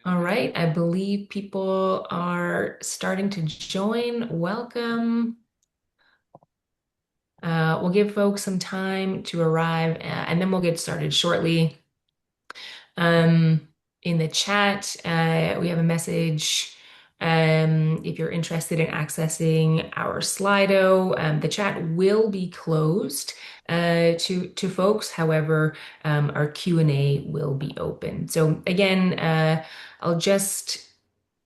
All right, I believe people are starting to join. Welcome. We'll give folks some time to arrive, and then we'll get started shortly. Um, in the chat, we have a message. If you're interested in accessing our Slido, the chat will be closed to folks. However, our Q&A will be open. So again, I'll just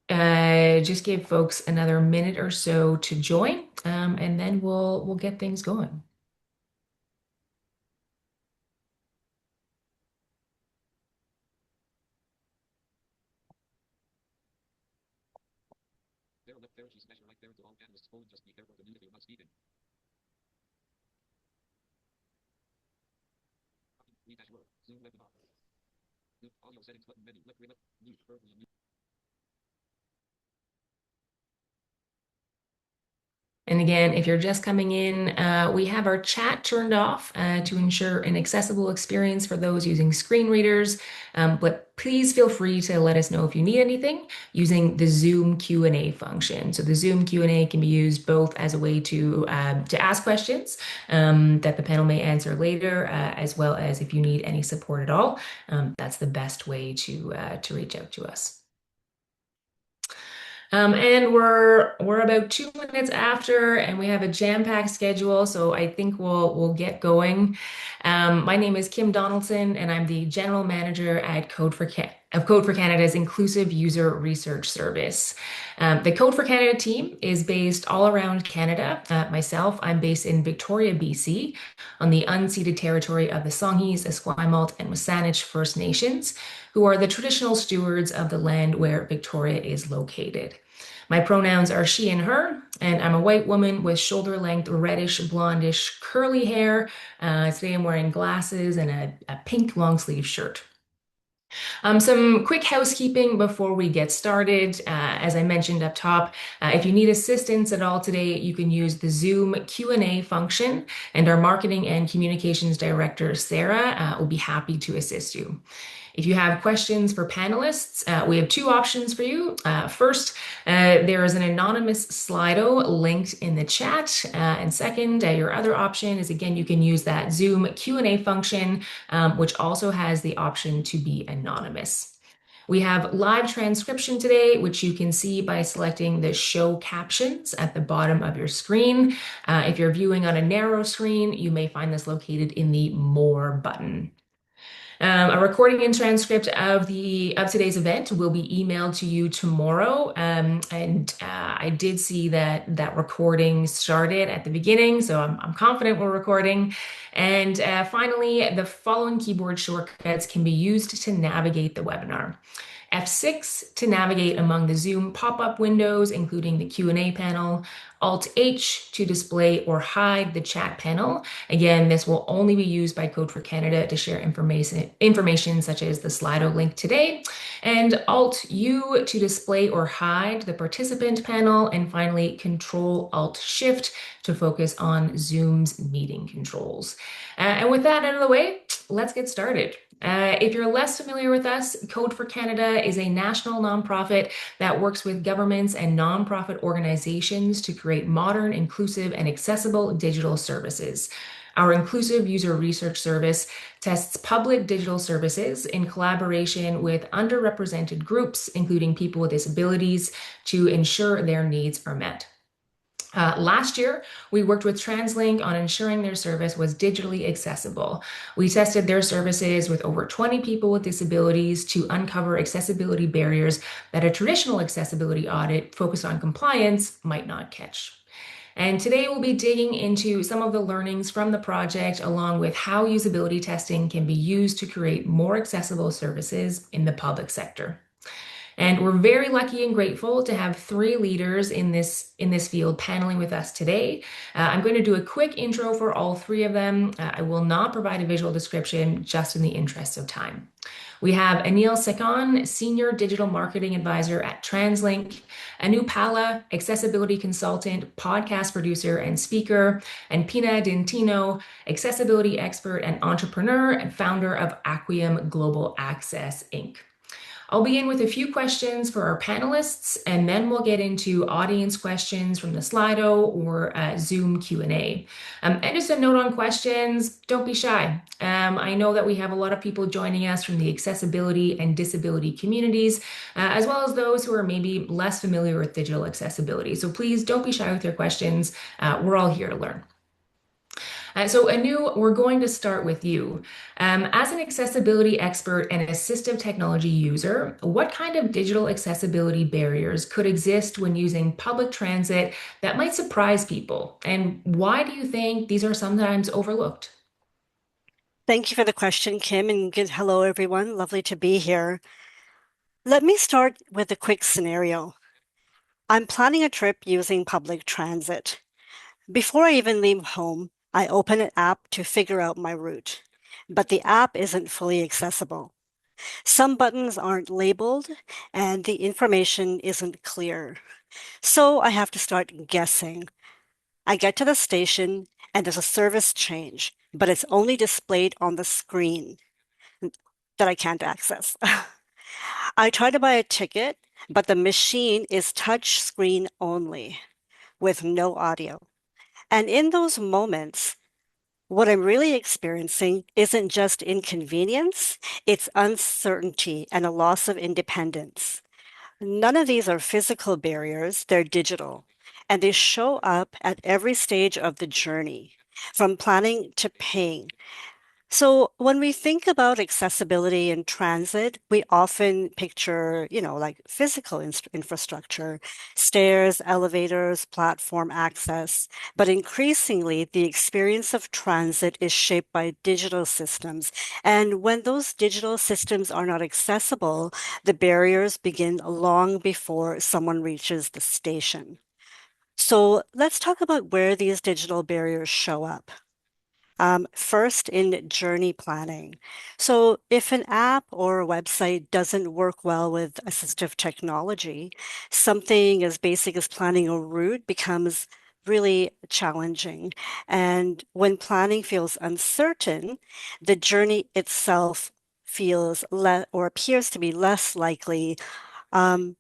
give folks another minute or so to join, and then we'll get things going. And again, if you're just coming in, we have our chat turned off to ensure an accessible experience for those using screen readers. But please feel free to let us know if you need anything using the Zoom Q&A function. So the Zoom Q&A can be used both as a way to ask questions that the panel may answer later, as well as if you need any support at all. That's the best way to reach out to us. And we're about 2 minutes after, and we have a jam-packed schedule, so I think we'll get going. My name is Kim Donaldson, and I'm the general manager at Code for Canada's Inclusive User Research Service. The Code for Canada team is based all around Canada. Myself, I'm based in Victoria, BC, on the unceded territory of the Songhees, Esquimalt, and Wasanich First Nations, who are the traditional stewards of the land where Victoria is located. My pronouns are she and her, and I'm a white woman with shoulder-length, reddish, blondish, curly hair. Today I'm wearing glasses and a pink long-sleeve shirt. Some quick housekeeping before we get started. As I mentioned up top, if you need assistance at all today, you can use the Zoom Q&A function, and our marketing and communications director, Sarah, will be happy to assist you. If you have questions for panelists, we have two options for you. First, there is an anonymous Slido linked in the chat. And second, your other option is, again, you can use that Zoom Q&A function, which also has the option to be anonymous. We have live transcription today, which you can see by selecting the show captions at the bottom of your screen. If you're viewing on a narrow screen, you may find this located in the More button. A recording and transcript of today's event will be emailed to you tomorrow. I did see that recording started at the beginning, so I'm confident we're recording. And finally, the following keyboard shortcuts can be used to navigate the webinar. F6 to navigate among the Zoom pop-up windows, including the Q&A panel. Alt-H to display or hide the chat panel. Again, this will only be used by Code for Canada to share information such as the Slido link today. And Alt-U to display or hide the participant panel. And finally, Control-Alt-Shift to focus on Zoom's meeting controls. And with that out of the way, let's get started. If you're less familiar with us, Code for Canada is a national nonprofit that works with governments and nonprofit organizations to create modern, inclusive, and accessible digital services. Our Inclusive User Research Service tests public digital services in collaboration with underrepresented groups, including people with disabilities, to ensure their needs are met. Last year, we worked with TransLink on ensuring their service was digitally accessible. We tested their services with over 20 people with disabilities to uncover accessibility barriers that a traditional accessibility audit focused on compliance might not catch. And today we'll be digging into some of the learnings from the project, along with how usability testing can be used to create more accessible services in the public sector. And we're very lucky and grateful to have three leaders in this field paneling with us today. I'm going to do a quick intro for all three of them. I will not provide a visual description just in the interest of time. We have Aneil Sekhon, Senior Digital Marketing Advisor at TransLink, Anu, Accessibility Consultant, Podcast Producer, and Speaker, and Pina Dintino, Accessibility Expert and Entrepreneur and founder of Acquium Global Access, Inc. I'll begin with a few questions for our panelists, and then we'll get into audience questions from the Slido or Zoom Q&A. And just a note on questions, don't be shy. I know that we have a lot of people joining us from the accessibility and disability communities, as well as those who are maybe less familiar with digital accessibility. So please don't be shy with your questions. We're all here to learn. So, Anu, we're going to start with you. As an accessibility expert and assistive technology user, what kind of digital accessibility barriers could exist when using public transit that might surprise people? And why do you think these are sometimes overlooked? Thank you for the question, Kim, and good hello, everyone. Lovely to be here. Let me start with a quick scenario. I'm planning a trip using public transit. Before I even leave home, I open an app to figure out my route, but the app isn't fully accessible. Some buttons aren't labeled, and the information isn't clear. So I have to start guessing. I get to the station, and there's a service change, but it's only displayed on the screen that I can't access. I try to buy a ticket, but the machine is touch screen only with no audio. And in those moments, what I'm really experiencing isn't just inconvenience, it's uncertainty and a loss of independence. None of these are physical barriers, they're digital, and they show up at every stage of the journey, from planning to paying. So when we think about accessibility in transit, we often picture, like physical infrastructure, stairs, elevators, platform access. But increasingly, the experience of transit is shaped by digital systems. And when those digital systems are not accessible, the barriers begin long before someone reaches the station. So let's talk about where these digital barriers show up. First, in journey planning. So, if an app or a website doesn't work well with assistive technology, something as basic as planning a route becomes really challenging. And when planning feels uncertain, the journey itself feels less or appears to be less likely. Um,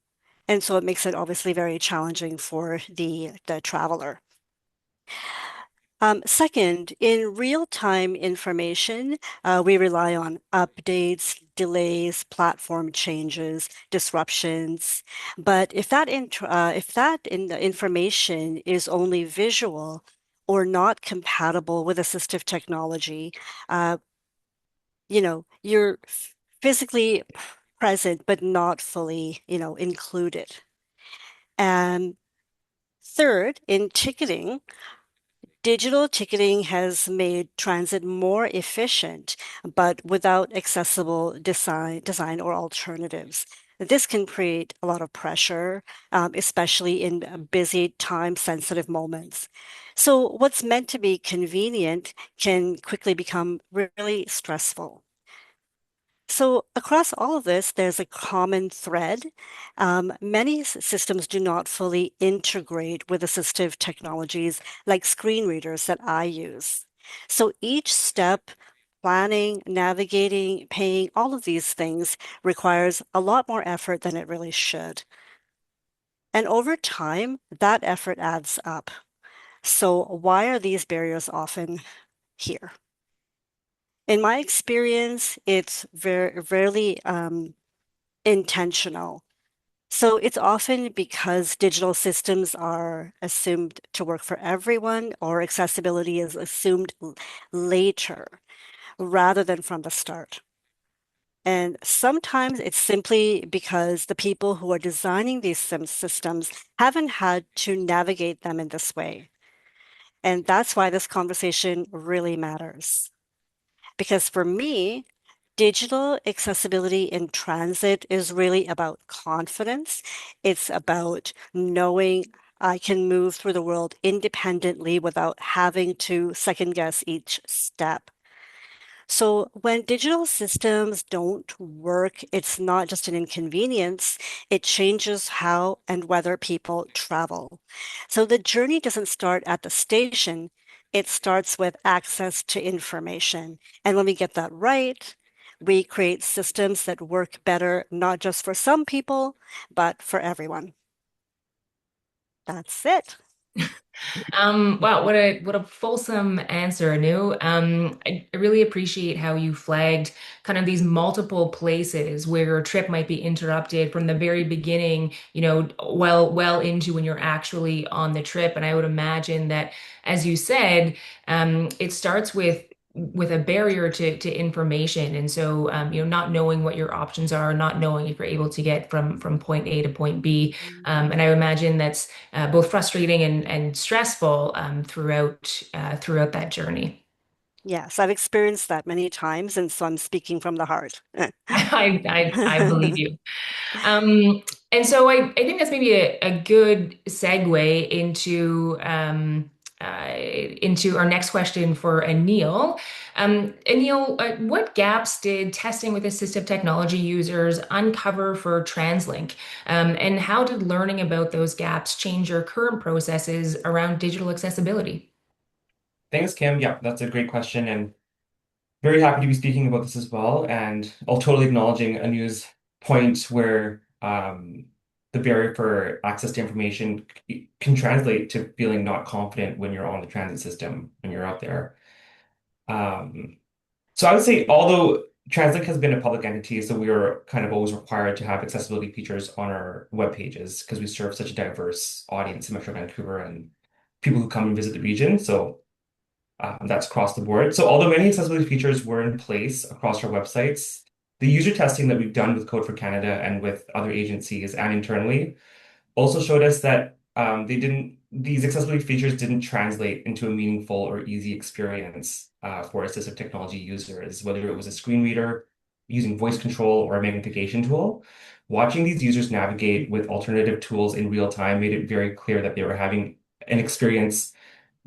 and so it makes it obviously very challenging for the traveler. Second, in real-time information, we rely on updates, delays, platform changes, disruptions. But if the information is only visual or not compatible with assistive technology, uh, you're physically present but not fully, included. And third, in ticketing. Digital ticketing has made transit more efficient, but without accessible design or alternatives. This can create a lot of pressure, especially in busy, time-sensitive moments. So what's meant to be convenient can quickly become really stressful. So across all of this, there's a common thread. Many systems do not fully integrate with assistive technologies like screen readers that I use. So each step, planning, navigating, paying, all of these things requires a lot more effort than it really should. And over time, that effort adds up. So why are these barriers often here? In my experience, it's very rarely intentional. So it's often because digital systems are assumed to work for everyone, or accessibility is assumed later rather than from the start. And sometimes it's simply because the people who are designing these systems haven't had to navigate them in this way. And that's why this conversation really matters. Because for me, Digital accessibility in transit is really about confidence. It's about knowing I can move through the world independently without having to second guess each step. So when digital systems don't work, it's not just an inconvenience, it changes how and whether people travel. So the journey doesn't start at the station, it starts with access to information. And when we get that right, we create systems that work better, not just for some people, but for everyone. That's it. Wow, what a fulsome answer, Anu. I really appreciate how you flagged kind of these multiple places where your trip might be interrupted from the very beginning, well into when you're actually on the trip. And I would imagine that, as you said, it starts with a barrier to information, and so not knowing what your options are, not knowing if you're able to get from point A to point B, and I imagine that's both frustrating and stressful throughout that journey. Yes, I've experienced that many times, and so I'm speaking from the heart. I believe you. Um, and so I think that's maybe a good segue into our next question for Aneil. Aneil, what gaps did testing with assistive technology users uncover for TransLink? And how did learning about those gaps change your current processes around digital accessibility? Thanks, Kim. Yeah, that's a great question, and very happy to be speaking about this as well. And I'll totally acknowledging Anu's point where the barrier for access to information can translate to feeling not confident when you're on the transit system, when you're out there. Um, so I would say, although TransLink has been a public entity, so we are kind of always required to have accessibility features on our web pages because we serve such a diverse audience in Metro Vancouver and people who come and visit the region. So that's across the board. So although many accessibility features were in place across our websites, the user testing that we've done with Code for Canada and with other agencies and internally also showed us that these accessibility features didn't translate into a meaningful or easy experience for assistive technology users, whether it was a screen reader, using voice control, or a magnification tool. Watching these users navigate with alternative tools in real time made it very clear that they were having an experience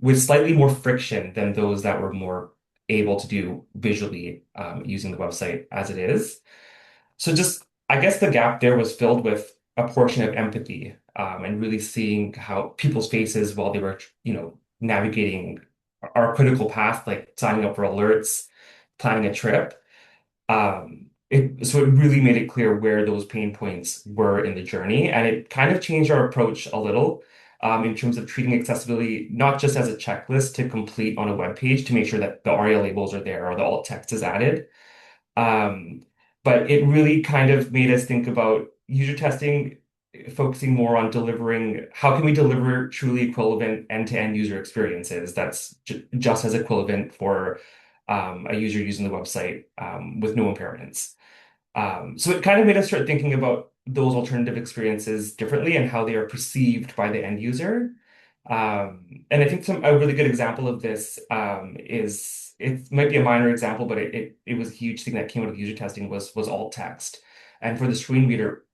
with slightly more friction than those that were more able to do visually using the website as it is. So just, I guess the gap there was filled with a portion of empathy and really seeing how people's faces while they were, navigating our critical path, like signing up for alerts, planning a trip. So it really made it clear where those pain points were in the journey, and it kind of changed our approach a little in terms of treating accessibility not just as a checklist to complete on a web page to make sure that the ARIA labels are there or the alt text is added. Um, but it really kind of made us think about user testing, focusing more on delivering how can we deliver truly equivalent end-to-end user experiences that's just as equivalent for a user using the website with no impairments. So it kind of made us start thinking about those alternative experiences differently and how they are perceived by the end user. And I think a really good example of this is it might be a minor example, but it was a huge thing that came out of user testing was alt text. And for the screen reader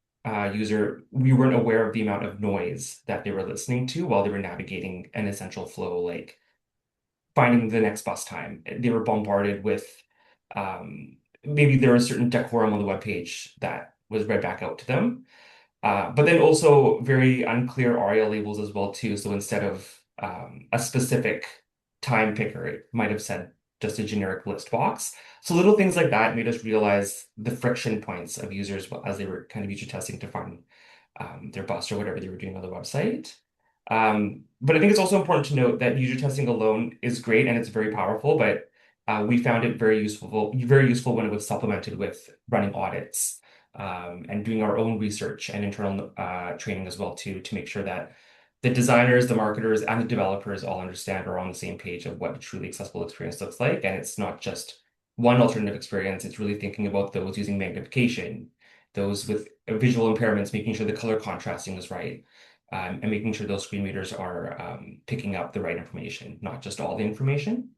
user, we weren't aware of the amount of noise that they were listening to while they were navigating an essential flow, like finding the next bus time. They were bombarded with maybe there was certain decorum on the web page that was read back out to them. But then also very unclear ARIA labels as well too. So instead of a specific time picker, it might have said just a generic list box. So little things like that made us realize the friction points of users as they were kind of user testing to find their bus or whatever they were doing on the website. But I think it's also important to note that user testing alone is great and it's very powerful, but we found it very useful when it was supplemented with running audits and doing our own research and internal training as well too, to make sure that the designers, the marketers, and the developers all understand or are on the same page of what a truly accessible experience looks like. And it's not just one alternative experience, it's really thinking about those using magnification, those with visual impairments, making sure the color contrasting is right, and making sure those screen readers are picking up the right information, not just all the information.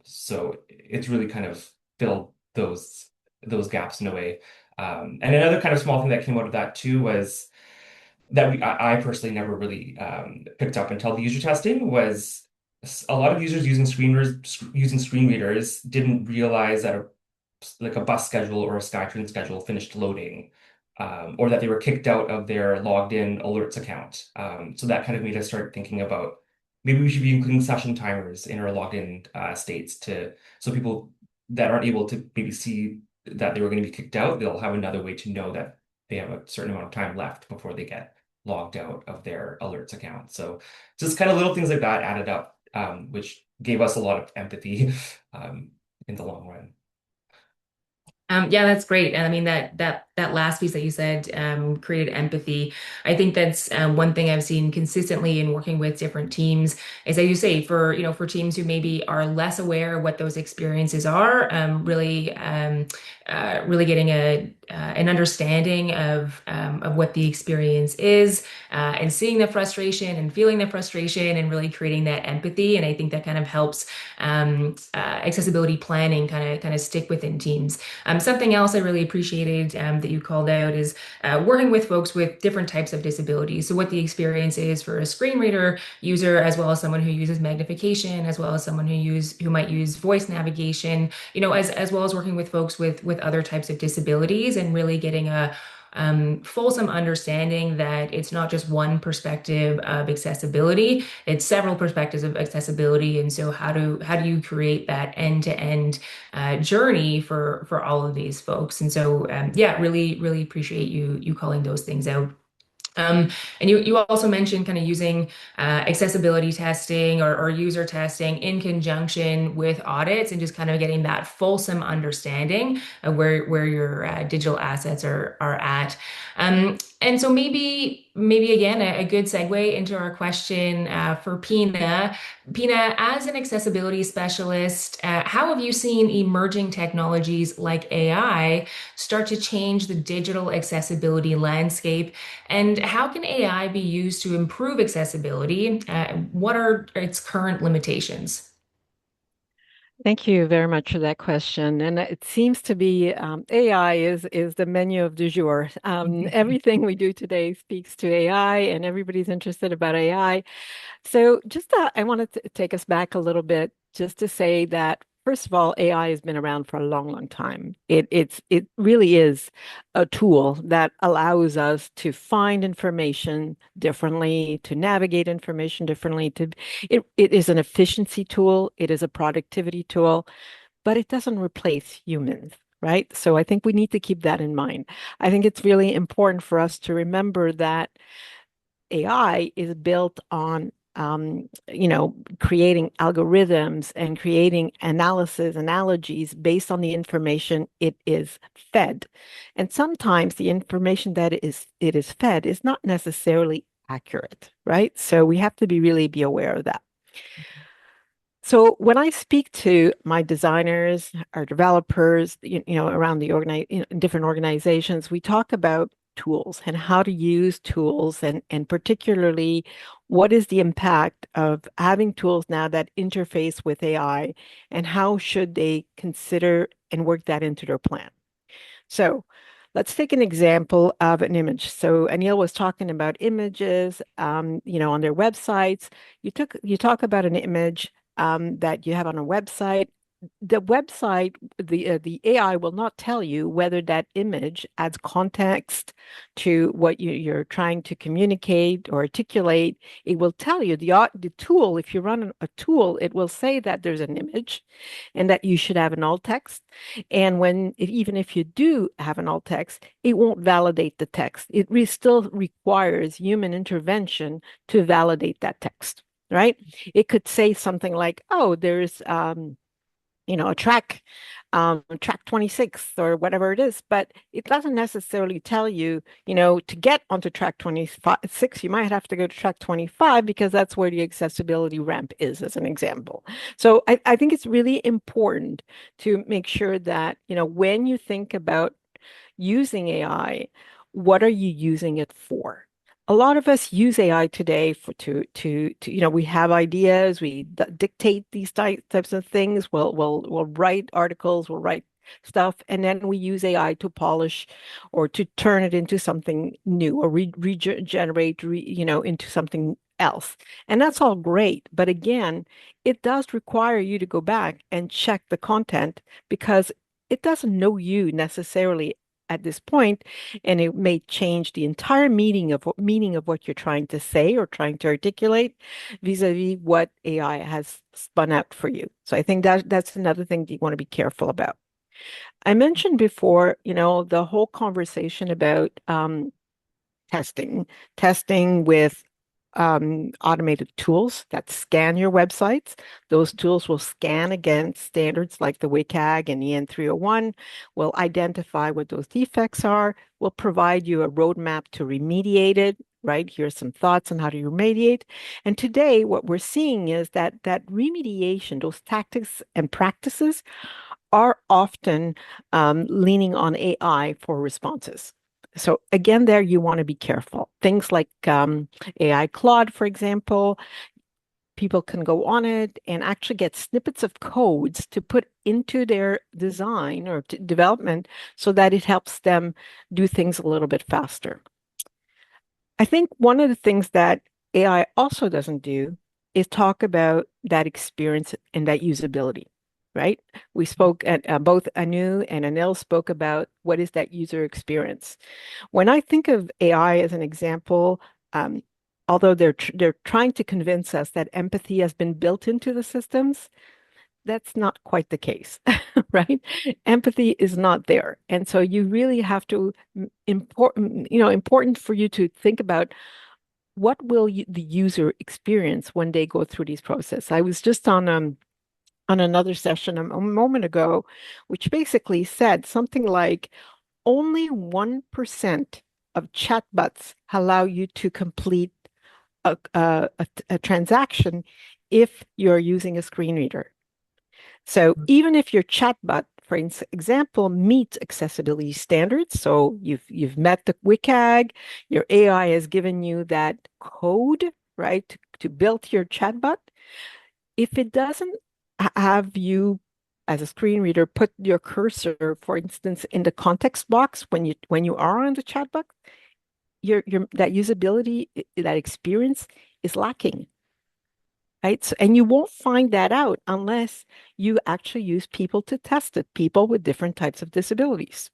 So it's really kind of filled those those gaps in a way. And another kind of small thing that came out of that too was that I personally never really picked up until the user testing was a lot of users using screen readers didn't realize that like a bus schedule or a SkyTrain schedule finished loading, or that they were kicked out of their logged in alerts account. So that kind of made us start thinking about maybe we should be including session timers in our logged in states to so people that aren't able to maybe see that they were going to be kicked out, they'll have another way to know that they have a certain amount of time left before they get logged out of their alerts account. So just kind of little things like that added up, which gave us a lot of empathy in the long run. Yeah, that's great. And I mean that last piece that you said created empathy. I think that's one thing I've seen consistently in working with different teams is, as you say, for for teams who maybe are less aware of what those experiences are, really getting an understanding of what the experience is, and seeing the frustration and feeling the frustration and really creating that empathy. And I think that kind of helps accessibility planning kind of stick within teams. Something else I really appreciated that you called out is working with folks with different types of disabilities. So what the experience is for a screen reader user, as well as someone who uses magnification, as well as someone who might use voice navigation, as well as working with folks with other types of disabilities and really getting a fulsome understanding that it's not just one perspective of accessibility, it's several perspectives of accessibility. And so how do you create that end-to-end journey for all of these folks? And so yeah, really appreciate you calling those things out. Um, and you also mentioned kind of using accessibility testing or user testing in conjunction with audits and just kind of getting that fulsome understanding of where your digital assets are at. And so maybe again a good segue into our question for Pina. Pina, as an accessibility specialist, how have you seen emerging technologies like AI start to change the digital accessibility landscape? And how can AI be used to improve accessibility? What are its current limitations? Thank you very much for that question. And it seems to be AI is the menu of du jour. Everything we do today speaks to AI, and everybody's interested about AI. So just I wanted to take us back a little bit just to say that first of all, AI has been around for a long, long time. It really is a tool that allows us to find information differently, to navigate information differently. It is an efficiency tool, it is a productivity tool, but it doesn't replace humans. Right. So I think we need to keep that in mind. I think it's really important for us to remember that AI is built on creating algorithms and creating analogies based on the information it is fed. And sometimes the information that it is fed is not necessarily accurate, right? So we have to be aware of that. So when I speak to my designers or developers, around different organizations, we talk about tools and how to use tools and particularly what is the impact of having tools now that interface with AI and how should they consider and work that into their plan. So let's take an example of an image. So Aneil was talking about images, on their websites. You talk about an image that you have on a website. The website, the AI will not tell you whether that image adds context to what you're trying to communicate or articulate. It will tell you the tool. If you run a tool, it will say that there's an image, and that you should have an alt text. And even if you do have an alt text, it won't validate the text. It still requires human intervention to validate that text. Right? It could say something like, "Oh, there's a track 26 or whatever it is, but it doesn't necessarily tell you, to get onto track 26, you might have to go to track 25 because that's where the accessibility ramp is, as an example. So I think it's really important to make sure that, when you think about using AI, what are you using it for? A lot of us use AI today to we have ideas, we dictate these types of things. We'll write articles, we'll write stuff, and then we use AI to polish or to turn it into something new or regenerate, into something else. And that's all great. But again, it does require you to go back and check the content because it doesn't know you necessarily at this point, and it may change the entire meaning of what you're trying to say or trying to articulate vis-a-vis what AI has spun out for you. So I think that's another thing that you want to be careful about. I mentioned before, the whole conversation about testing with automated tools that scan your websites. Those tools will scan against standards like the WCAG and EN 301, will identify what those defects are, will provide you a roadmap to remediate it. Right, here's some thoughts on how to remediate. And today, what we're seeing is that remediation, those tactics and practices, are often leaning on AI for responses. So again, there you want to be careful. Things like AI Claude, for example, people can go on it and actually get snippets of codes to put into their design or development so that it helps them do things a little bit faster. I think one of the things that AI also doesn't do is talk about that experience and that usability, right? We spoke at both Anu and Aneil spoke about what is that user experience. When I think of AI as an example, although they're trying to convince us that empathy has been built into the systems, that's not quite the case, right? Empathy is not there. And so you really have to important for you to think about what will the user experience when they go through these process. I was just on another session a moment ago, which basically said something like only 1% of chatbots allow you to complete a transaction if you're using a screen reader. So even if your chatbot, for example, meets accessibility standards, so you've met the WCAG, your AI has given you that code, right, to build your chatbot. If it doesn't have you as a screen reader put your cursor, for instance, in the context box when you are on the chatbot, your that usability, that experience is lacking. Right? So, and you won't find that out unless you actually use people to test it, people with different types of disabilities.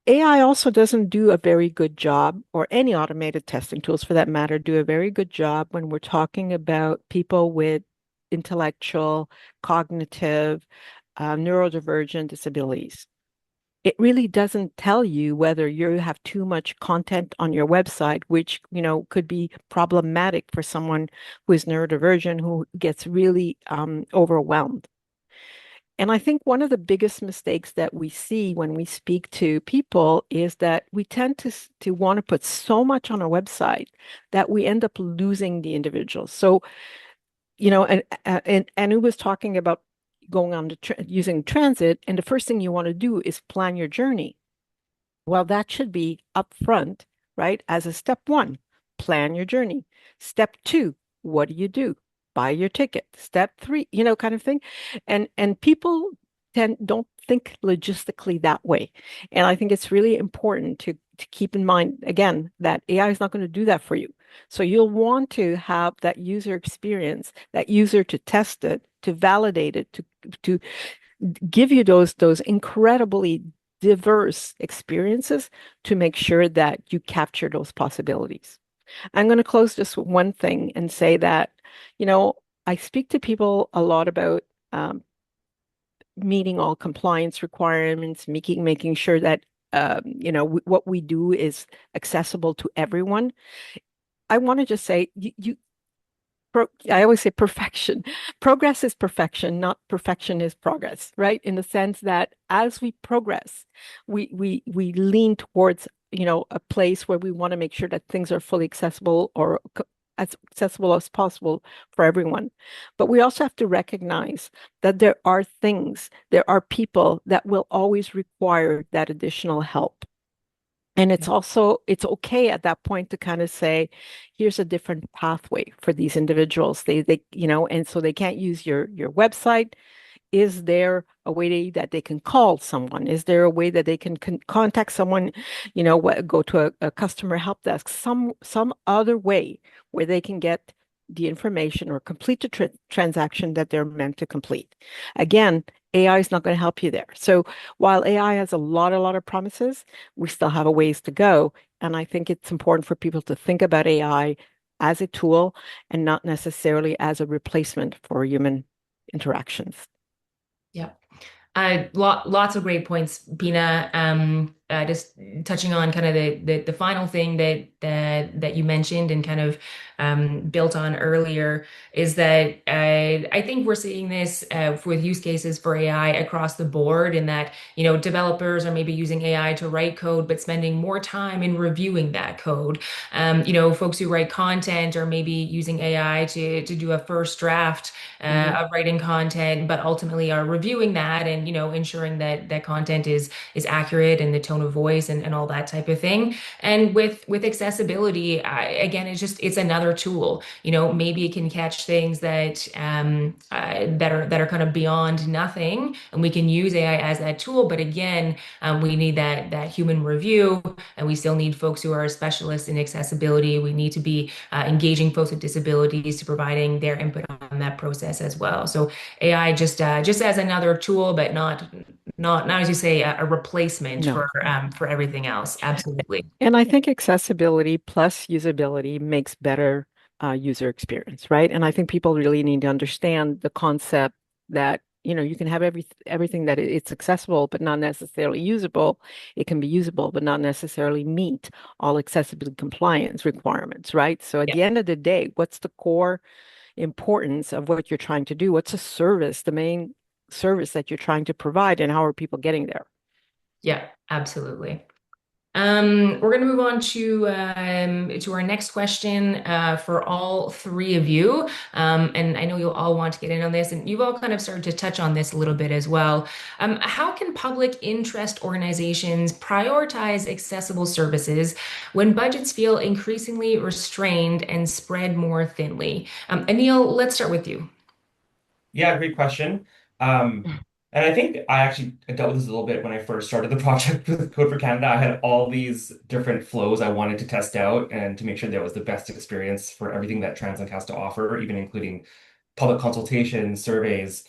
AI also doesn't do a very good job, or any automated testing tools for that matter, do a very good job when we're talking about people with intellectual, cognitive, neurodivergent disabilities. It really doesn't tell you whether you have too much content on your website, which, could be problematic for someone who is neurodivergent, who gets really overwhelmed. And I think one of the biggest mistakes that we see when we speak to people is that we tend to want to put so much on our website that we end up losing the individual. So, and who was talking about going on using transit, and the first thing you want to do is plan your journey. Well, that should be upfront, right? As a step one, plan your journey. Step two, what do? Buy your ticket. Step three, kind of thing. And people don't think logistically that way. And I think it's really important to keep in mind, again, that AI is not going to do that for you. So you'll want to have that user experience, that user to test it, to validate it, to give you those incredibly diverse experiences to make sure that you capture those possibilities. I'm going to close just with one thing and say that, I speak to people a lot about meeting all compliance requirements, making sure that what we do is accessible to everyone. I want to just say I always say perfection. Progress is perfection, not perfection is progress, right? In the sense that as we progress, we lean towards, a place where we want to make sure that things are fully accessible or as accessible as possible for everyone. But we also have to recognize that there are people that will always require that additional help. And it's also it's okay at that point to kind of say, here's a different pathway for these individuals. They and so they can't use your website. Is there a way that they can call someone? Is there a way that they can contact someone, go to a customer help desk, some other way where they can get the information or complete the transaction that they're meant to complete? Again, AI is not going to help you there. So while AI has a lot of promises, we still have a ways to go. And I think it's important for people to think about AI as a tool and not necessarily as a replacement for human interactions. Yeah. Lots of great points, Pina. Just touching on kind of the final thing that you mentioned and kind of built on earlier is that I think we're seeing this with use cases for AI across the board, in that developers are maybe using AI to write code, but spending more time in reviewing that code. Folks who write content are maybe using AI to do a first draft Mhm. of writing content, but ultimately are reviewing that and ensuring that that content is accurate and the tone of voice and all that type of thing. And with accessibility, again, it's another tool. Maybe it can catch things that are kind of beyond nothing, and we can use AI as that tool. But again, we need that human review, and we still need folks who are specialists in accessibility. We need to be engaging folks with disabilities to providing their input on that process as well. So AI just as another tool, but not as you say a replacement No. for everything else. Absolutely. And I think accessibility plus usability makes better user experience, right? And I think people really need to understand the concept that, you can have everything that it's accessible, but not necessarily usable. It can be usable, but not necessarily meet all accessibility compliance requirements, right? So at Yeah. the end of the day, what's the core importance of what you're trying to do? What's the service, the main service that you're trying to provide, and how are people getting there? Yeah, absolutely. We're going to move on to our next question for all three of you. And I know you'll all want to get in on this, and you've all kind of started to touch on this a little bit as well. How can public interest organizations prioritize accessible services when budgets feel increasingly restrained and spread more thinly? Aneil, let's start with you. Yeah, great question. Um, and I think I actually dealt with this a little bit when I first started the project with Code for Canada. I had all these different flows I wanted to test out and to make sure there was the best experience for everything that TransLink has to offer, even including public consultations, surveys,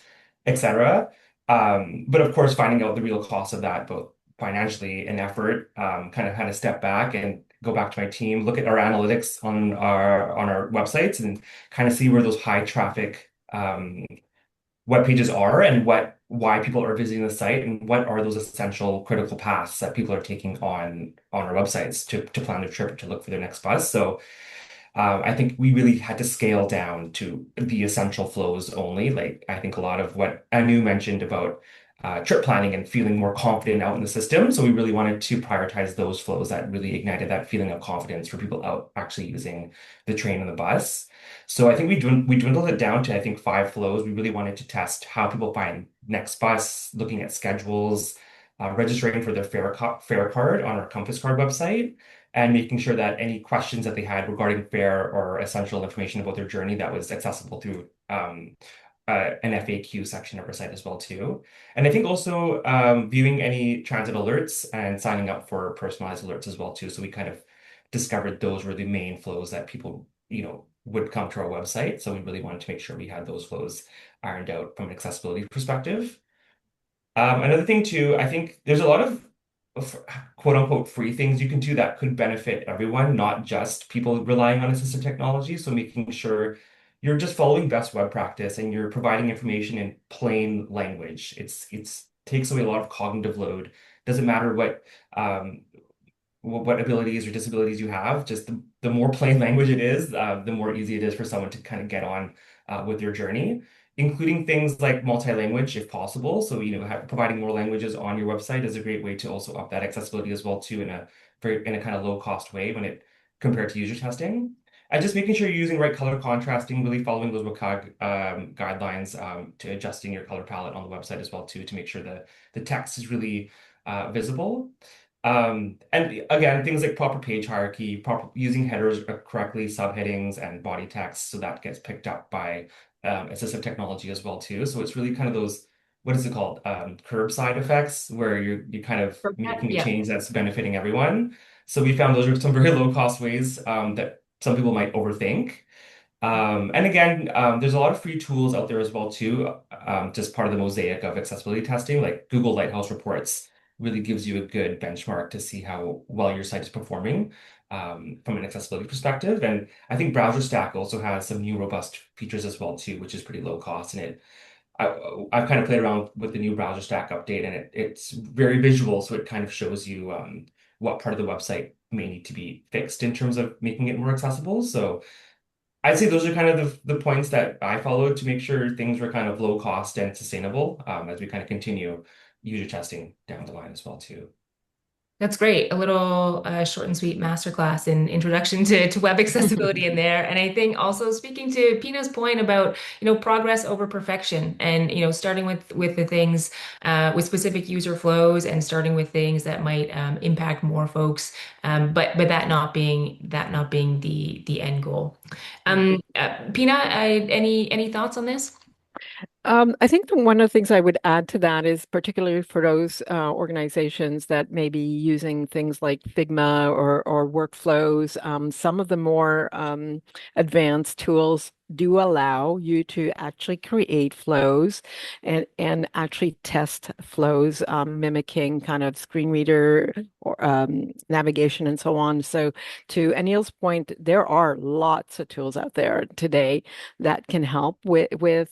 etc. But of course, finding out the real cost of that, both financially and effort, kind of had to step back and go back to my team, look at our analytics on our websites, and kind of see where those high traffic web pages are and why people are visiting the site and what are those essential critical paths that people are taking on our websites to plan their trip to look for their next bus. So I think we really had to scale down to the essential flows only. Like I think a lot of what Anu mentioned about trip planning and feeling more confident out in the system. So we really wanted to prioritize those flows that really ignited that feeling of confidence for people out actually using the train and the bus. So I think we dwindled it down to I think 5 flows. We really wanted to test how people find next bus, looking at schedules, registering for their fare card on our Compass Card website and making sure that any questions that they had regarding fare or essential information about their journey that was accessible through an FAQ section of our site as well too. And I think also viewing any transit alerts and signing up for personalized alerts as well too. So we kind of discovered those were the main flows that people, would come to our website. So we really wanted to make sure we had those flows ironed out from an accessibility perspective. Another thing too, I think there's a lot of quote unquote free things you can do that could benefit everyone, not just people relying on assistive technology. So making sure you're just following best web practice and you're providing information in plain language. It's takes away a lot of cognitive load. Doesn't matter um, what abilities or disabilities you have, just the more plain language it is, the more easy it is for someone to kind of get on with their journey, including things like multi-language if possible. So, providing more languages on your website is a great way to also up that accessibility as well too in a kind of low cost way when it compared to user testing. And just making sure you're using right color contrasting, really following those WCAG guidelines to adjusting your color palette on the website as well too to make sure that the text is really visible. And again, things like proper page hierarchy, proper using headers correctly, subheadings, and body text, so that gets picked up by assistive technology as well too. So it's really kind of those, what is it called, curbside effects, where you're kind of making a Yeah. change that's benefiting everyone. So we found those are some very low cost ways that some people might overthink. And again, there's a lot of free tools out there as well too. Just part of the mosaic of accessibility testing, like Google Lighthouse Reports really gives you a good benchmark to see how well your site is performing from an accessibility perspective. And I think Browser Stack also has some new robust features as well too, which is pretty low cost. And I've kind of played around with the new Browser Stack update, and it's very visual, so it kind of shows you what part of the website may need to be fixed in terms of making it more accessible. So I'd say those are kind of the points that I followed to make sure things were kind of low cost and sustainable as we kind of continue user testing down the line as well too. That's great. A little short and sweet masterclass in introduction to web accessibility in there. And I think also speaking to Pina's point about, progress over perfection and, starting with the things with specific user flows and starting with things that might impact more folks, but that not being the end goal. Pina, any thoughts on this? I think one of the things I would add to that is particularly for those organizations that may be using things like Figma or workflows, some of the more advanced tools do allow you to actually create flows and actually test flows, mimicking kind of screen reader or navigation and so on. So to Aneil's point, there are lots of tools out there today that can help with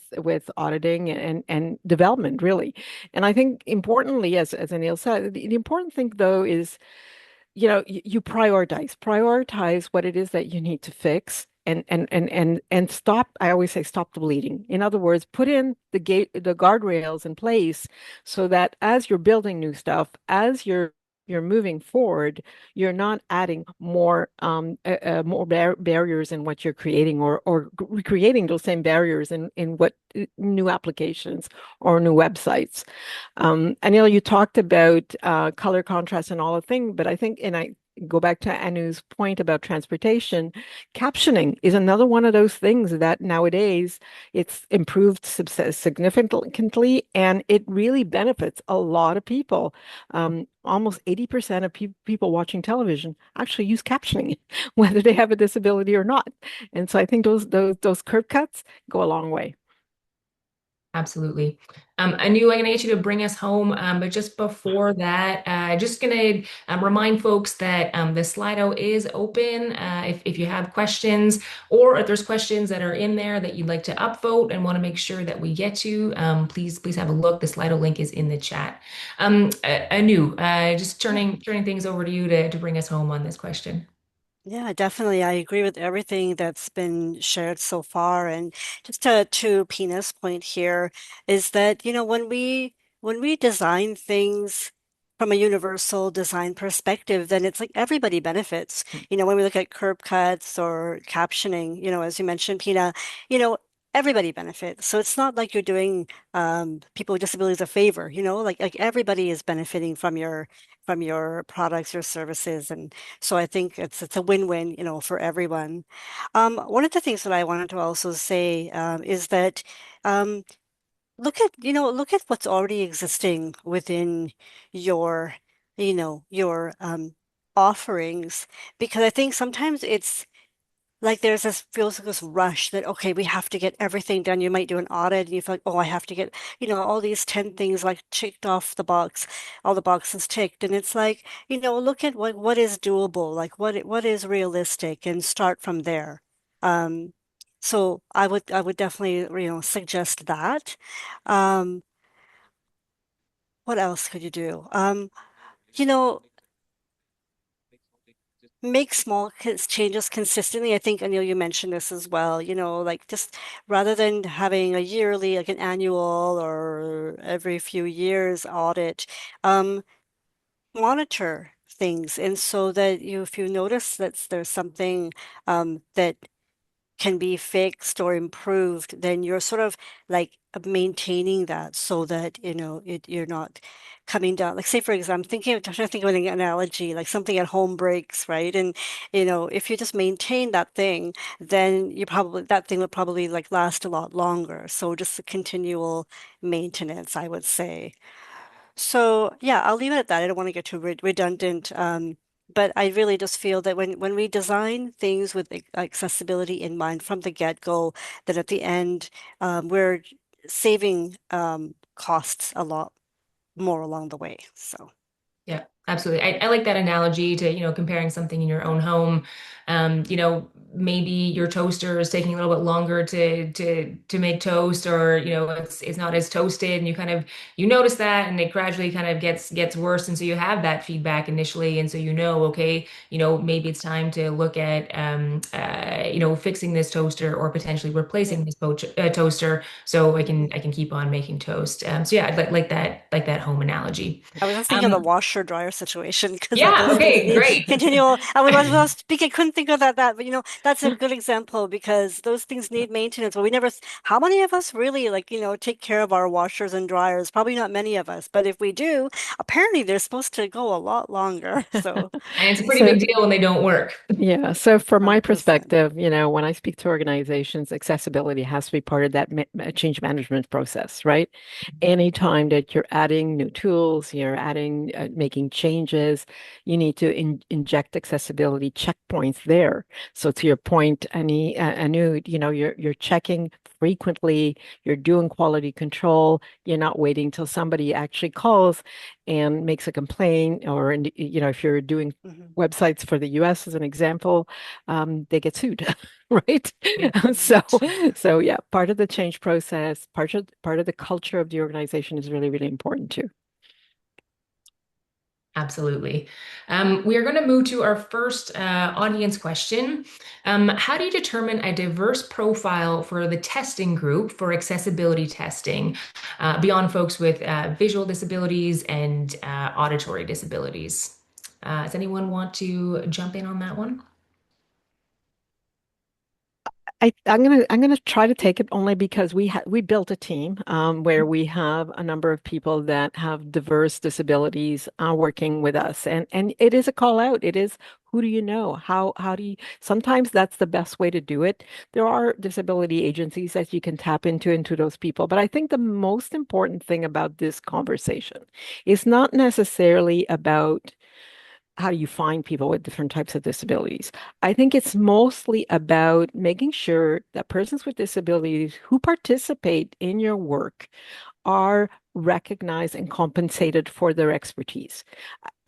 auditing and development, really. And I think importantly, as Aneil said, the important thing though is, you prioritize what it is that you need to fix. And stop, I always say stop the bleeding. In other words, put in the guardrails in place so that as you're building new stuff, as you're moving forward, you're not adding more barriers in what you're creating, or recreating those same barriers in what new applications or new websites. Aneil, you talked about color contrast and all the thing, but I think, and I go back to Anu's point about transportation, captioning is another one of those things that nowadays it's improved significantly, and it really benefits a lot of people. Almost 80% of people watching television actually use captioning, whether they have a disability or not. And so I think those curb cuts go a long way. Absolutely. Anu, I'm going to get you to bring us home. But just before that, just going to remind folks that the Slido is open. If you have questions, or if there's questions that are in there that you'd like to upvote and want to make sure that we get to, please have a look. The Slido link is in the chat. Anu, just turning things over to you to bring us home on this question. Yeah, definitely. I agree with everything that's been shared so far. And just to Pina's point here is that, when we design things from a universal design perspective, then it's like everybody benefits. When we look at curb cuts or captioning, as you mentioned, Pina, you know, everybody benefits. So it's not like you're doing people with disabilities a favor, like everybody is benefiting from your products, your services, and so I think it's a win-win, for everyone. One of the things that I wanted to also say is that um, look at what's already existing within your, your offerings, because I think sometimes it's like there's this feels like this rush that okay, we have to get everything done. You might do an audit and you feel like, oh, I have to get, all these 10 things like checked off the box, all the boxes ticked. And it's like, look at what is doable, like what is realistic, and start from there. Um, so I would definitely, suggest that. Um, what else could you do? You know, make small changes consistently. I think, Anil, you mentioned this as well, like just rather than having a yearly, like an annual or every few years audit, um, monitor things. And so that if you notice that there's something that can be fixed or improved, then you're sort of like maintaining that so that, you're not coming down. Like say, for example, I'm trying to think of an analogy, like something at home breaks, right? And, if you just maintain that thing, then that thing would probably like last a lot longer. So just a continual maintenance, I would say. So yeah, I'll leave it at that. I don't want to get too redundant. But I really just feel that when we design things with accessibility in mind from the get-go, that at the end, we're saving costs a lot more along the way. So Yeah, absolutely. I like that analogy to, comparing something in your own home. Maybe your toaster is taking a little bit longer to make toast, or, it's not as toasted, and you notice that, and it gradually kind of gets worse. And so you have that feedback initially, and so okay, maybe it's time to look at fixing this toaster, or potentially yeah. replacing this toaster, so I can keep on making toast. So yeah, I'd like that home analogy. I was just thinking of the Um, washer dryer situation because yeah, those things okay, need great. continual. I was speaking, I couldn't think of that, but that's a good example because those things need maintenance. But we never, how many of us really like, take care of our washers and dryers? Probably not many of us, but if we do, apparently they're supposed to go a lot longer. So, And it's a pretty So big deal when they don't work. yeah, so from my 100%. perspective, when I speak to organizations, accessibility has to be part of that change management process, right? Anytime that you're adding new tools, you're adding, making changes, you need to inject accessibility checkpoints there. So to your point, Anu, you're checking frequently, you're doing quality control, you're not waiting till somebody actually calls and makes a complaint, or if you're doing Hmm. websites for the US as an example, they get sued, right? Yeah, So, so yeah, part of the change process, part of the culture of the organization is really, really important too. absolutely. We are going to move to our first audience question. How do you determine a diverse profile for the testing group for accessibility testing beyond folks with visual disabilities and auditory disabilities? Does anyone want to jump in on that one? I'm gonna try to take it only because we built a team where we have a number of people that have diverse disabilities working with us, and it is a call out. It is, who do you know? How do you? Sometimes that's the best way to do it. There are disability agencies that you can tap into those people, but I think the most important thing about this conversation is not necessarily about how do you find people with different types of disabilities. I think it's mostly about making sure that persons with disabilities who participate in your work are recognized and compensated for their expertise.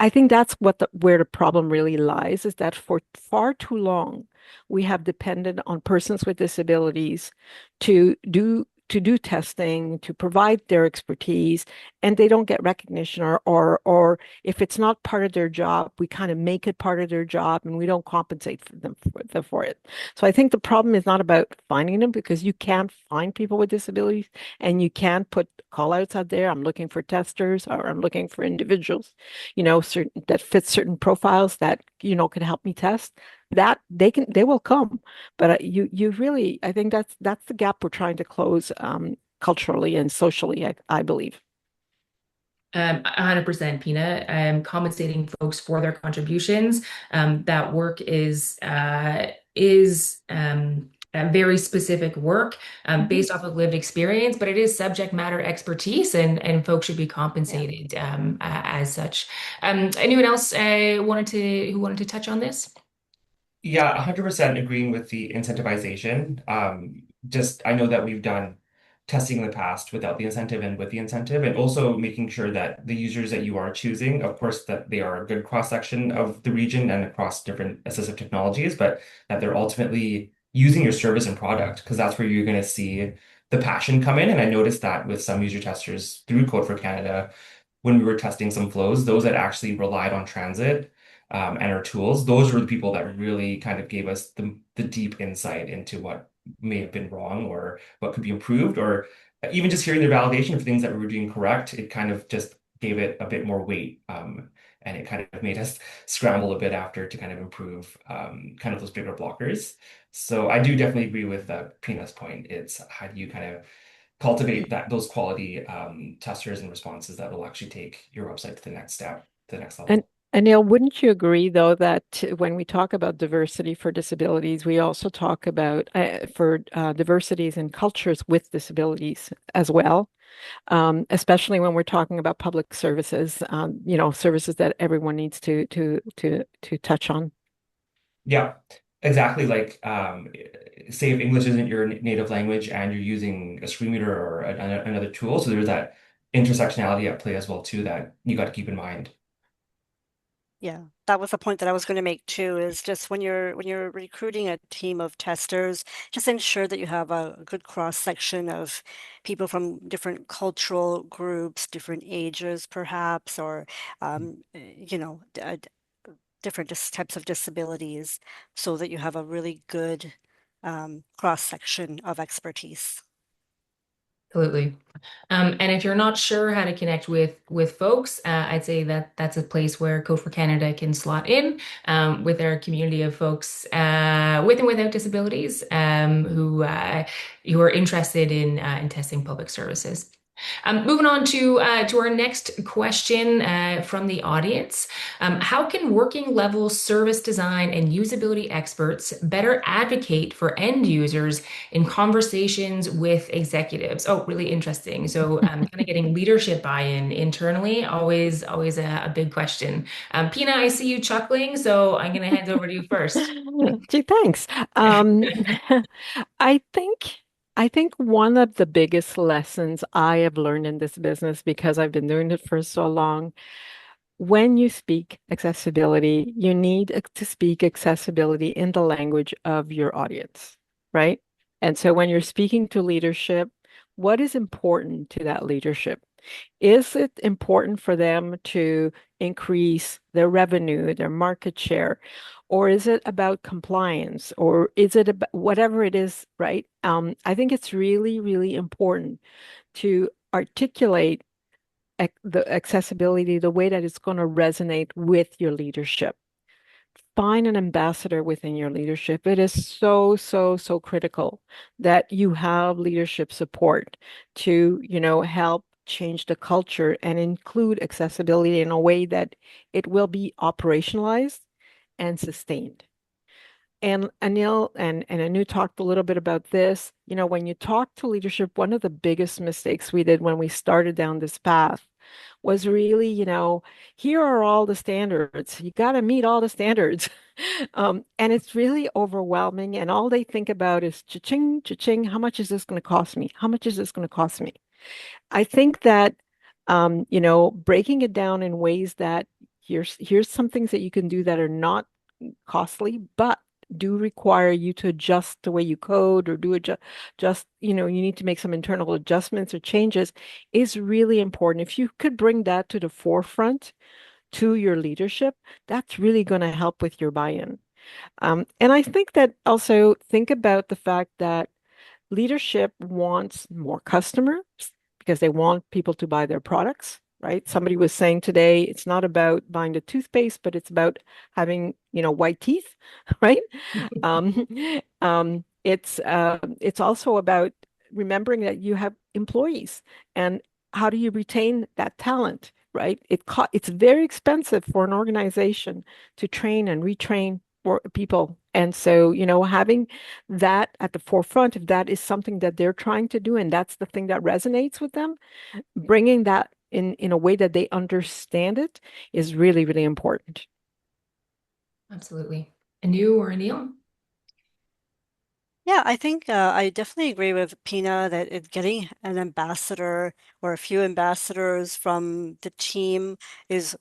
I think that's where the problem really lies, is that for far too long we have depended on persons with disabilities to do testing, to provide their expertise, and they don't get recognition, or if it's not part of their job, we kind of make it part of their job and we don't compensate for them for it. So I think the problem is not about finding them, because you can't find people with disabilities, and you can't put call outs out there. I'm looking for testers, or I'm looking for individuals, certain that fit certain profiles that, can help me test. That they will come. But you really, I think that's the gap we're trying to close, culturally and socially, I believe. 100% Pina. Compensating folks for their contributions. That work is very specific work Hmm. based off of lived experience, but it is subject matter expertise, and folks should be Yeah. compensated as such. Anyone else who wanted to touch on this? Yeah, 100% agreeing with the incentivization. Just I know that we've done testing in the past without the incentive and with the incentive, and also making sure that the users that you are choosing, of course, that they are a good cross-section of the region and across different assistive technologies, but that they're ultimately using your service and product, because that's where you're going to see the passion come in. And I noticed that with some user testers through Code for Canada, when we were testing some flows, those that actually relied on transit and our tools, those were the people that really kind of gave us the deep insight into what may have been wrong or what could be improved, or even just hearing the validation for things that we were doing correct, it kind of just gave it a bit more weight. And it kind of made us scramble a bit after to kind of improve kind of those bigger blockers. So I do definitely agree with Pina's point. It's how do you kind of cultivate those quality testers and responses that will actually take your website to the next step, to the next And level. Neil, wouldn't you agree, though, that when we talk about diversity for disabilities, we also talk about for diversities and cultures with disabilities as well, especially when we're talking about public services, services that everyone needs to touch on. Yeah, exactly. Like, say if English isn't your native language and you're using a screen reader or another tool, so there's that intersectionality at play as well too that you got to keep in mind. Yeah, that was the point that I was going to make too, is just when you're recruiting a team of testers, just ensure that you have a good cross section of people from different cultural groups, different ages perhaps, or different types of disabilities, so that you have a really good cross section of expertise. Absolutely. And if you're not sure how to connect with folks, I'd say that that's a place where Code for Canada can slot in with our community of folks with and without disabilities who are interested in testing public services. Moving on to our next question from the audience. How can working level service design and usability experts better advocate for end users in conversations with executives? Oh, really interesting. So, kind of getting leadership buy-in internally, always a big question. Pina, I see you chuckling, so I'm going to hand over to you first. Gee, thanks. I think I think one of the biggest lessons I have learned in this business, because I've been doing it for so long, when you speak accessibility, you need to speak accessibility in the language of your audience, right? And so when you're speaking to leadership, what is important to that leadership? Is it important for them to increase their revenue, their market share, or is it about compliance, or is it about whatever it is, right? I think it's really, really important to articulate the accessibility the way that it's going to resonate with your leadership. Find an ambassador within your leadership. It is so, so, so critical that you have leadership support to, help change the culture and include accessibility in a way that it will be operationalized and sustained. And Aneil and Anu talked a little bit about this. When you talk to leadership, one of the biggest mistakes we did when we started down this path was really, here are all the standards. You got to meet all the standards. And it's really overwhelming. And all they think about is cha-ching, cha-ching. How much is this going to cost me? How much is this going to cost me? I think that, breaking it down in ways that here's some things that you can do that are not costly, but do require you to adjust the way you code or do just, you need to make some internal adjustments or changes is really important. If you could bring that to the forefront to your leadership, that's really going to help with your buy-in. And I think that also think about the fact that leadership wants more customers because they want people to buy their products, right? Somebody was saying today it's not about buying the toothpaste, but it's about having, white teeth, right? Um, it's also about remembering that you have employees and how do you retain that talent, right? It's very expensive for an organization to train and retrain for people. And so, having that at the forefront, if that is something that they're trying to do, and that's the thing that resonates with them, bringing that in a way that they understand it is really, really important. Absolutely. Anu or Anil? Yeah, I think I definitely agree with Pina that getting an ambassador or a few ambassadors from the team is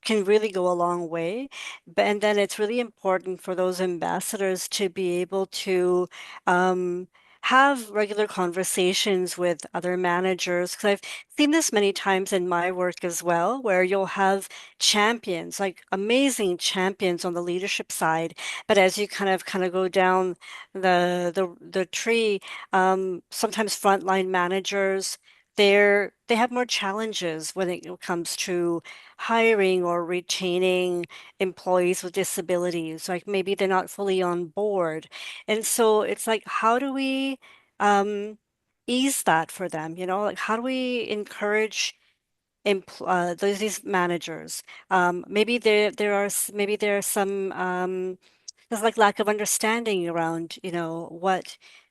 can really go a long way. But and then it's really important for those ambassadors to be able to um, have regular conversations with other managers. Because I've seen this many times in my work as well, where you'll have champions, like amazing champions on the leadership side. But as you kind of go down the tree, sometimes frontline managers. They have more challenges when it comes to hiring or retaining employees with disabilities. Like maybe they're not fully on board. And so it's like, how do we um, ease that for them? Like how do we encourage these managers? Maybe maybe there are some there's like lack of understanding around,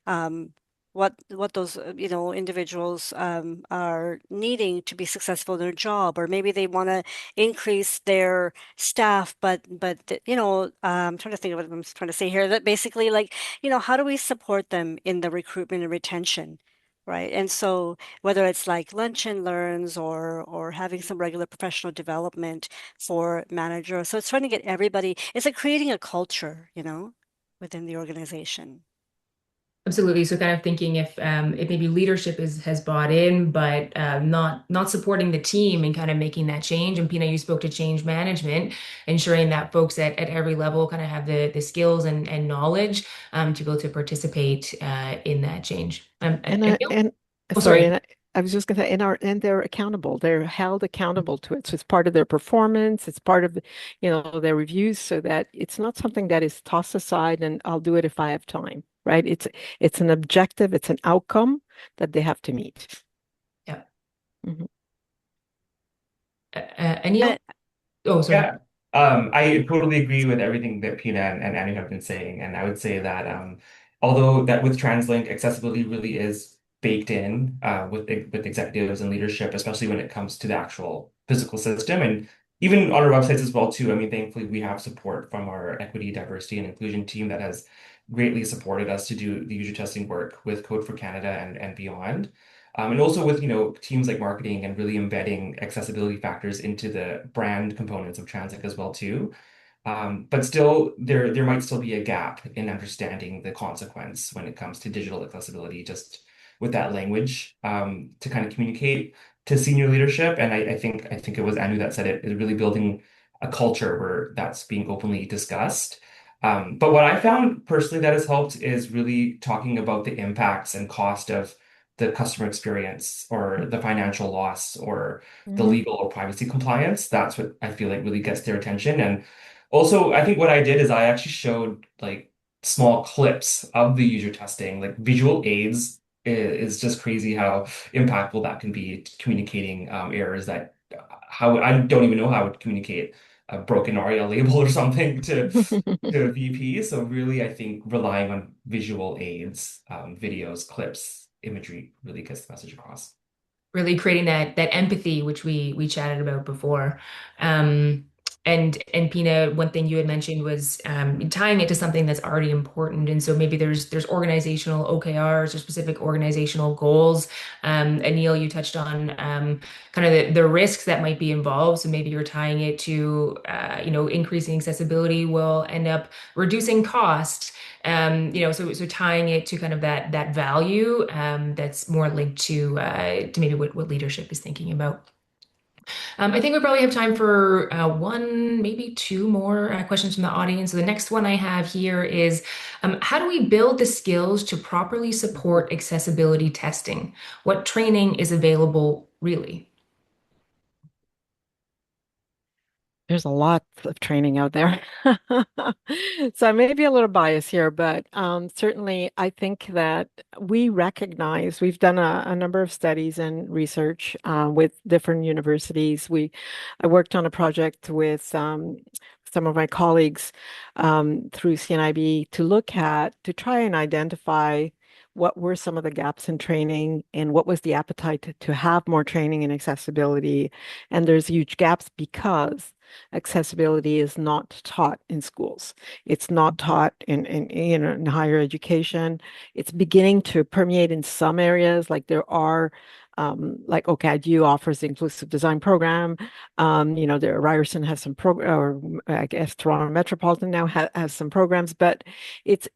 um, what those individuals are needing to be successful in their job, or maybe they want to increase their staff, but I'm trying to think of what I'm trying to say here. That basically, like, how do we support them in the recruitment and retention? Right. And so whether it's like lunch and learns or having some regular professional development for manager. So it's trying to get everybody, it's like creating a culture, within the organization. Absolutely. So kind of thinking if maybe leadership has bought in, but not supporting the team and kind of making that change. And Pina, you spoke to change management, ensuring that folks at every level kind of have the skills and knowledge to be able to participate in that change. And Oh, sorry, sorry. I was just going to say, and they're accountable. They're held accountable to it. So it's part of their performance. It's part of, their reviews, so that it's not something that is tossed aside and I'll do it if I have time, right? It's an objective. It's an outcome that they have to meet. Yeah. Mhm. Aneil? Uh, Oh, sorry. Yeah, I totally agree with everything that Pina and Anu have been saying, and I would say that although that with TransLink, accessibility really is baked in with executives and leadership, especially when it comes to the actual physical system, and even on our websites as well too. I mean, thankfully we have support from our equity, diversity, and inclusion team that has greatly supported us to do the user testing work with Code for Canada and beyond. And also with, teams like marketing and really embedding accessibility factors into the brand components of TransLink as well too. But still, there might still be a gap in understanding the consequence when it comes to digital accessibility, just with that language to kind of communicate to senior leadership. And I think it was Anu that said it is really building a culture where that's being openly discussed. But what I found personally that has helped is really talking about the impacts and cost of the customer experience or the financial loss or the Mhm. legal or privacy compliance. That's what I feel like really gets their attention. And also, I think what I did is I actually showed like small clips of the user testing, like visual aids is just crazy how impactful that can be to communicating errors that how I don't even know how I would communicate a broken ARIA label or something to VP. So really, I think relying on visual aids, videos, clips, imagery really gets the message across. Really creating that empathy, which we chatted about before. Um, and Pina, one thing you had mentioned was tying it to something that's already important. And so maybe there's organizational OKRs or specific organizational goals. Aneil, you touched on kind of the risks that might be involved. So maybe you're tying it to increasing accessibility will end up reducing cost. So tying it to kind of that value that's more linked to maybe what leadership is thinking about. I think we probably have time for one, maybe two more questions from the audience. So the next one I have here is, how do we build the skills to properly support accessibility testing? What training is available really? There's a lot of training out there. So I may be a little biased here, but certainly I think that we recognize we've done a number of studies and research with different universities. I worked on a project with some of my colleagues through CNIB to try and identify what were some of the gaps in training and what was the appetite to have more training in accessibility. And there's huge gaps because accessibility is not taught in schools. It's not taught in higher education. It's beginning to permeate in some areas, like there are like OCADU offers the inclusive design program. Ryerson has some or I guess Toronto Metropolitan now has some programs, but it's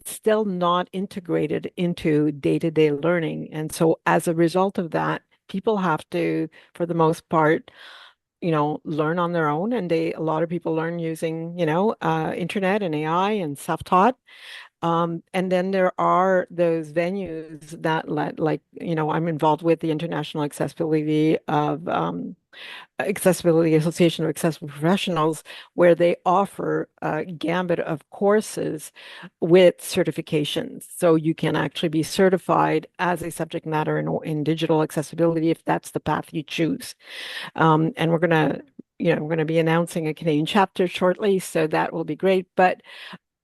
still not integrated into day-to-day learning. And so as a result of that, people have to, for the most part, learn on their own. And a lot of people learn using, internet and AI and self-taught. And then there are those venues that like, I'm involved with the International Accessibility Association of Accessible Professionals, where they offer a gambit of courses with certifications. So you can actually be certified as a subject matter in digital accessibility if that's the path you choose. And we're gonna be announcing a Canadian chapter shortly, so that will be great. But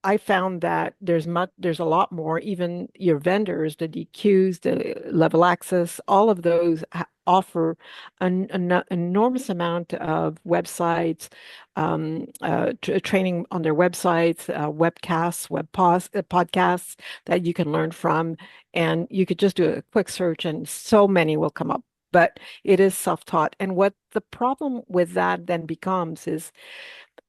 I found that there's a lot more, even your vendors, the DQs, the level access, all of those offer an enormous amount of websites, training on their websites, webcasts, podcasts that you can learn from. And you could just do a quick search and so many will come up. But it is self-taught. And what the problem with that then becomes is,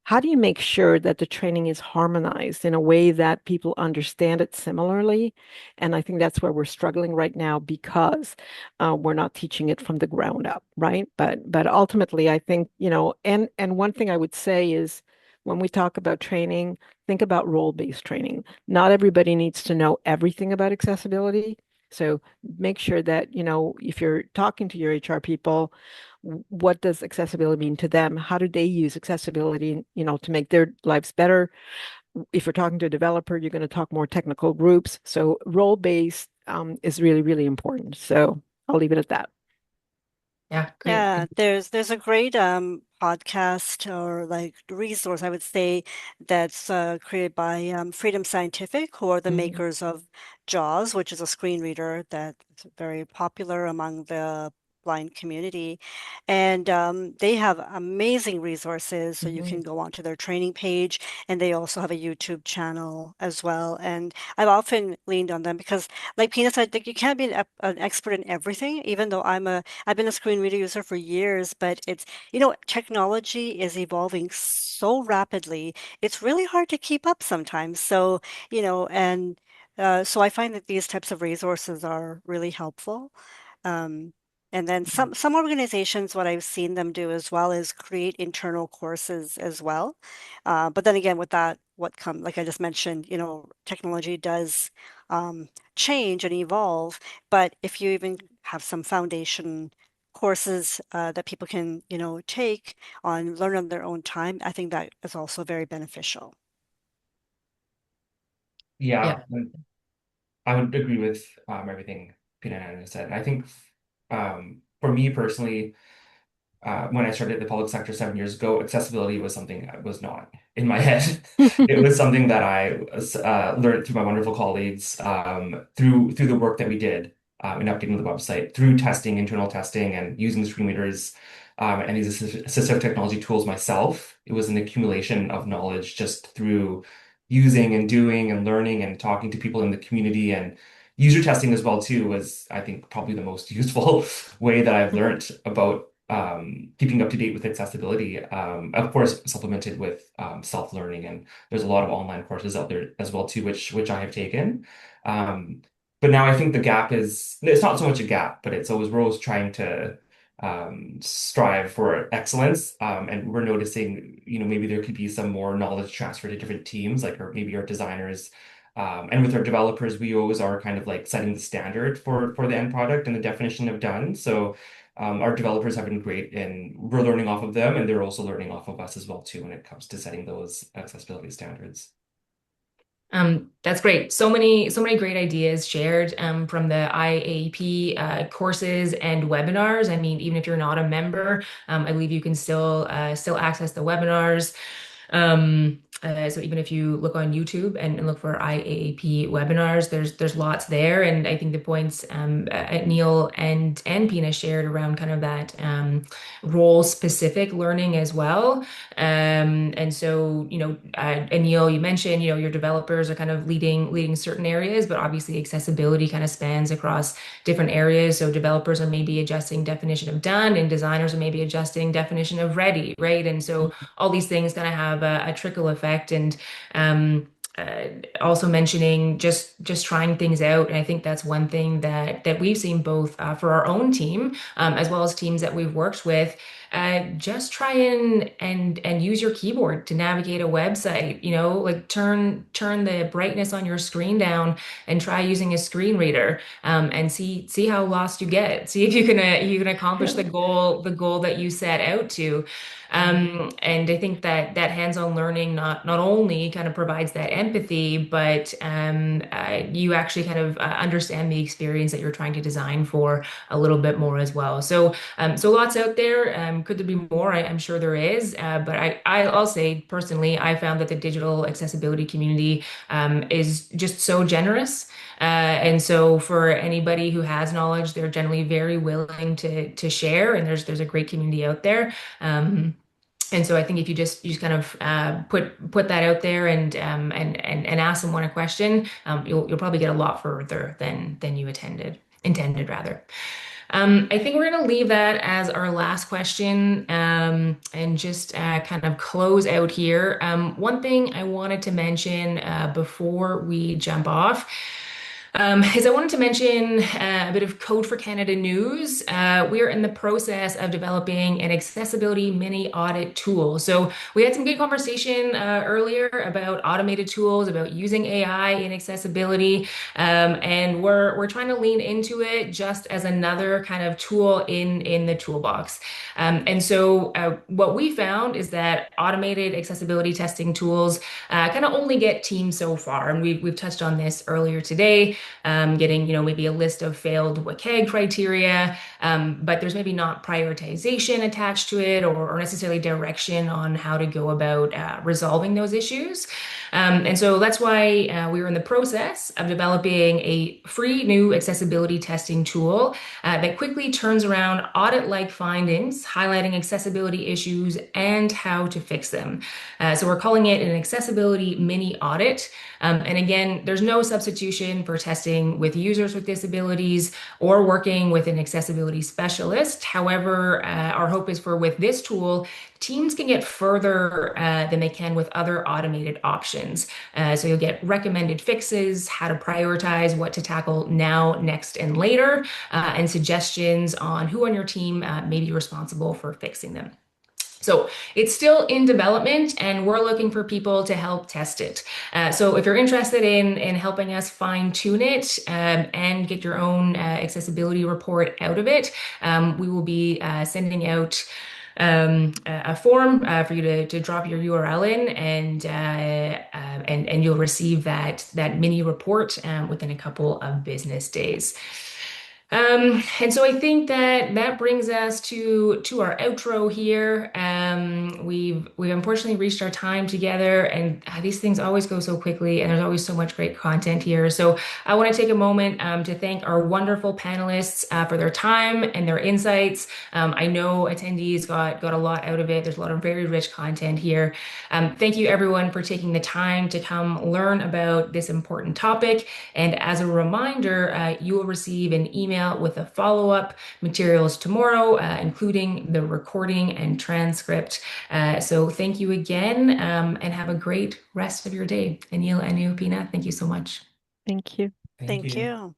how do you make sure that the training is harmonized in a way that people understand it similarly? And I think that's where we're struggling right now because we're not teaching it from the ground up, right? But ultimately, I think, and one thing I would say is when we talk about training, think about role-based training. Not everybody needs to know everything about accessibility. So make sure that, if you're talking to your HR people, what does accessibility mean to them? How do they use accessibility, to make their lives better? If you're talking to a developer, you're going to talk more technical groups. So role-based is really, really important. So I'll leave it at that. Yeah, great. Yeah, there's a great podcast or like resource I would say that's created by Freedom Scientific, who are the Mhm. makers of JAWS, which is a screen reader that's very popular among the blind community. And they have amazing resources, so you can Mhm. go onto their training page, and they also have a YouTube channel as well. And I've often leaned on them because, like Pina said, like, you can't be an expert in everything, even though I've been a screen reader user for years, but technology is evolving so rapidly. It's really hard to keep up sometimes. So, and so I find that these types of resources are really helpful. Um, and then some organizations, what I've seen them do as well is create internal courses as well. But then again, with that, like I just mentioned, technology does change and evolve. But if you even have some foundation courses that people can, take learn on their own time, I think that is also very beneficial. Yeah, Yeah. and I would agree with everything Pina and Anna said. And I think for me personally, when I started the public sector 7 years ago, accessibility was something that was not in my head. It was something that I learned through my wonderful colleagues, through the work that we did in updating the website, through testing, internal testing, and using screen readers and these assistive technology tools myself. It was an accumulation of knowledge just through using and doing and learning and talking to people in the community, and user testing as well too was, I think, probably the most useful way that I've learned about keeping up to date with accessibility. Of course, supplemented with self-learning, and there's a lot of online courses out there as well too, which I have taken. Um, but now I think the gap is, it's not so much a gap, but we're always trying to strive for excellence. And we're noticing, maybe there could be some more knowledge transfer to different teams, like or maybe our designers. And with our developers, we always are kind of like setting the standard for the end product and the definition of done. So our developers have been great, and we're learning off of them, and they're also learning off of us as well too when it comes to setting those accessibility standards. That's great. So many great ideas shared from the IAP courses and webinars. I mean, even if you're not a member, I believe you can still access the webinars. So even if you look on YouTube and look for IAAP webinars, there's lots there, and I think the points Neil and Pina shared around kind of that role specific learning as well. And so, Aneil, you mentioned, your developers are kind of leading certain areas, but obviously accessibility kind of spans across different areas. So developers are maybe adjusting definition of done, and designers are maybe adjusting definition of ready, right? And so all these things kind of have a trickle effect. And also mentioning just trying things out. And I think that's one thing that we've seen both for our own team as well as teams that we've worked with. Just try and use your keyboard to navigate a website. You know, like turn the brightness on your screen down and try using a screen reader and see how lost you get. See if you can accomplish the goal that you set out to. And I think that that hands-on learning not only kind of provides that empathy, but you actually kind of understand the experience that you're trying to design for a little bit more as well. So lots out there. Could there be more? I'm sure there is. But I'll say personally, I found that the digital accessibility community is just so generous. And so for anybody who has knowledge, they're generally very willing to share, and there's a great community out there. And so I think if you just kind of put that out there and ask someone a question, you'll probably get a lot further than you intended rather. I think we're going to leave that as our last question and just kind of close out here. One thing I wanted to mention before we jump off is I wanted to mention a bit of Code for Canada news. We are in the process of developing an accessibility mini audit tool. So we had some good conversation earlier about automated tools, about using AI in accessibility, and we're trying to lean into it just as another kind of tool in the toolbox. And so what we found is that automated accessibility testing tools kind of only get teams so far, and we've touched on this earlier today getting, maybe a list of failed WCAG criteria, but there's maybe not prioritization attached to it or necessarily direction on how to go about resolving those issues. And so that's why we were in the process of developing a free new accessibility testing tool that quickly turns around audit-like findings, highlighting accessibility issues and how to fix them. So we're calling it an accessibility mini audit. And again, there's no substitution for testing with users with disabilities or working with an accessibility specialist. However, our hope is for with this tool, teams can get further than they can with other automated options. So you'll get recommended fixes, how to prioritize what to tackle now, next, and later, and suggestions on who on your team may be responsible for fixing them. So it's still in development and we're looking for people to help test it. So if you're interested in helping us fine tune it and get your own accessibility report out of it, we will be sending out a form for you to drop your URL in and you'll receive that mini report within a couple of business days. And so I think that brings us to our outro here. We've unfortunately reached our time together, and these things always go so quickly, and there's always so much great content here. So I want to take a moment to thank our wonderful panelists for their time and their insights. I know attendees got a lot out of it. There's a lot of very rich content here. Thank you everyone for taking the time to come learn about this important topic. And as a reminder, you will receive an email with the follow-up materials tomorrow, including the recording and transcript. So thank you again, and have a great rest of your day. Aneil, Anu, Pina, thank you so much. Thank you. Thank Thank you. you.